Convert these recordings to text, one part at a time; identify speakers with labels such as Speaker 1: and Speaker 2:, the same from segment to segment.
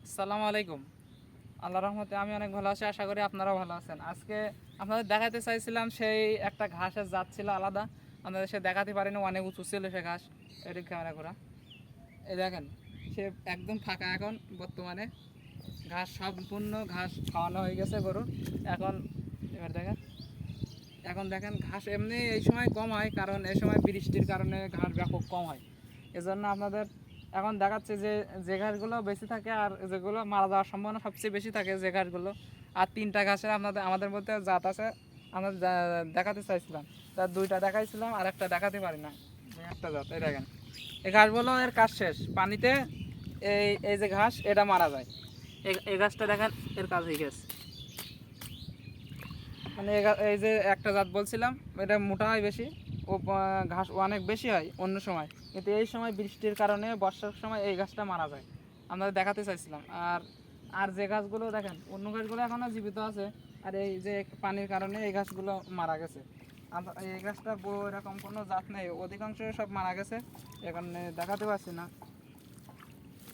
Speaker 1: আসসালামু আলাইকুম। আল্লাহর রহমতে আমি অনেক ভালো আছি, আশা করি আপনারাও ভালো আছেন। আজকে আপনাদের দেখাতে চাইছিলাম সেই একটা ঘাসের জাত ছিল আলাদা, আপনাদের সে দেখাতে পারিনি, অনেক উঁচু ছিল সে ঘাস। এটি ক্যামেরা করা, এই দেখেন সে একদম ফাঁকা এখন বর্তমানে। ঘাস সম্পূর্ণ ঘাস খাওয়ানো হয়ে গেছে গরু। এখন এবার দেখেন, এখন দেখেন ঘাস এমনি এই সময় কম হয়, কারণ এই সময় বৃষ্টির কারণে ঘাস ব্যাপক কম হয়। এজন্য আপনাদের এখন দেখাচ্ছে যে যে ঘাসগুলো বেশি থাকে আর যেগুলো মারা যাওয়ার সম্ভাবনা সবচেয়ে বেশি থাকে যে ঘাসগুলো। আর তিনটা ঘাসের আমাদের মধ্যে জাত আছে, আমরা দেখাতে চাইছিলাম, তার দুইটা দেখাইছিলাম আর একটা দেখাতে পারি না। একটা জাত এই দেখেন, এই ঘাসগুলো এর কাজ শেষ পানিতে। এই এই যে ঘাস এটা মারা যায়, এই ঘাসটা দেখেন এর কাজ হয়ে গেছে। মানে এই যে একটা জাত বলছিলাম, এটা মোটা হয় বেশি, ও ঘাস অনেক বেশি হয় অন্য সময়, কিন্তু এই সময় বৃষ্টির কারণে বর্ষার সময় এই গাছটা মারা যায়। আমরা দেখাতে চাইছিলাম। আর আর যে গাছগুলো দেখেন, অন্য গাছগুলো এখনও জীবিত আছে, আর এই যে পানির কারণে এই গাছগুলো মারা গেছে। এই গাছটা বড় এরকম কোনো জাত নেই, অধিকাংশ সব মারা গেছে, এখানে দেখাতে পারছি না,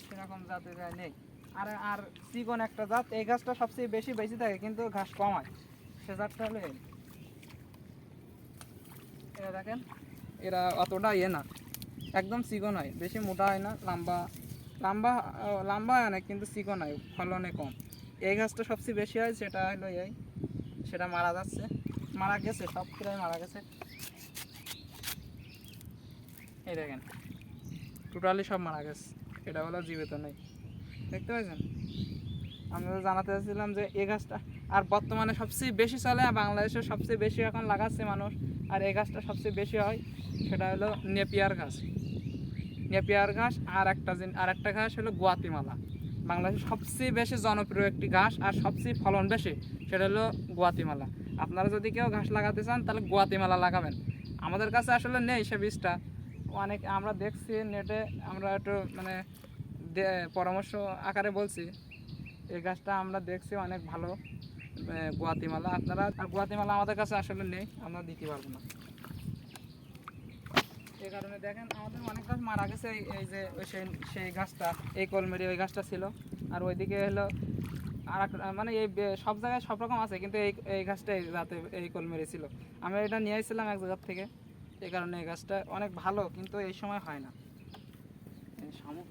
Speaker 1: সেরকম জাতের নেই। আর আর চিকন একটা জাত, এই গাছটা সবচেয়ে বেশি বেশি থাকে কিন্তু ঘাস কম হয়, সে জাতটা হলো এই। এরা দেখেন, এরা অতটা ইয়ে না, একদম চিকন হয়, বেশি মোটা হয় না, লম্বা লম্বা লম্বা হয় অনেক, কিন্তু চিকন হয়, ফলনে কম। এই গাছটা সবচেয়ে বেশি হয়, সেটা হলো এই, সেটা মারা যাচ্ছে, মারা গেছে, সব প্রায় মারা গেছে। এই দেখেন টোটালি সব মারা গেছে, এটা হলো জীবিত নেই, দেখতে পাচ্ছেন। আমরা জানাতে চাচ্ছিলাম যে এই গাছটা আর বর্তমানে সবচেয়ে বেশি চলে, বাংলাদেশে সবচেয়ে বেশি এখন লাগাচ্ছে মানুষ, আর এই গাছটা সবচেয়ে বেশি হয়, সেটা হলো নেপিয়ার ঘাস। নেপিয়ার ঘাস আর একটা ঘাস হলো গুয়াতিমালা। বাংলাদেশের সবচেয়ে বেশি জনপ্রিয় একটি ঘাস আর সবচেয়ে ফলন বেশি, সেটা হলো গুয়াতিমালা। আপনারা যদি কেউ ঘাস লাগাতে চান তাহলে গুয়াতিমালা লাগাবেন। আমাদের কাছে আসলে নেই সে বীজটা, অনেক আমরা দেখছি নেটে, আমরা একটু মানে পরামর্শ আকারে বলছি। এই গাছটা আমরা দেখছি অনেক ভালো, গুয়াতিমালা। আপনারা আর গুয়াতিমালা আমাদের কাছে আসলে নেই, আমরা দিতে পারবো না। এই কারণে দেখেন আমাদের অনেক গাছ মারা গেছে। এই যে ওই সেই গাছটা, এই কলমেরি ওই গাছটা ছিল, আর ওইদিকে হলো আর মানে এই সব জায়গায় সব রকম আছে, কিন্তু এই এই গাছটাই রাতে এই কলমেরি ছিল। আমি এটা নিয়ে আসছিলাম এক জায়গার থেকে, এই কারণে এই গাছটা অনেক ভালো, কিন্তু এই সময় হয় না। এই শামুক,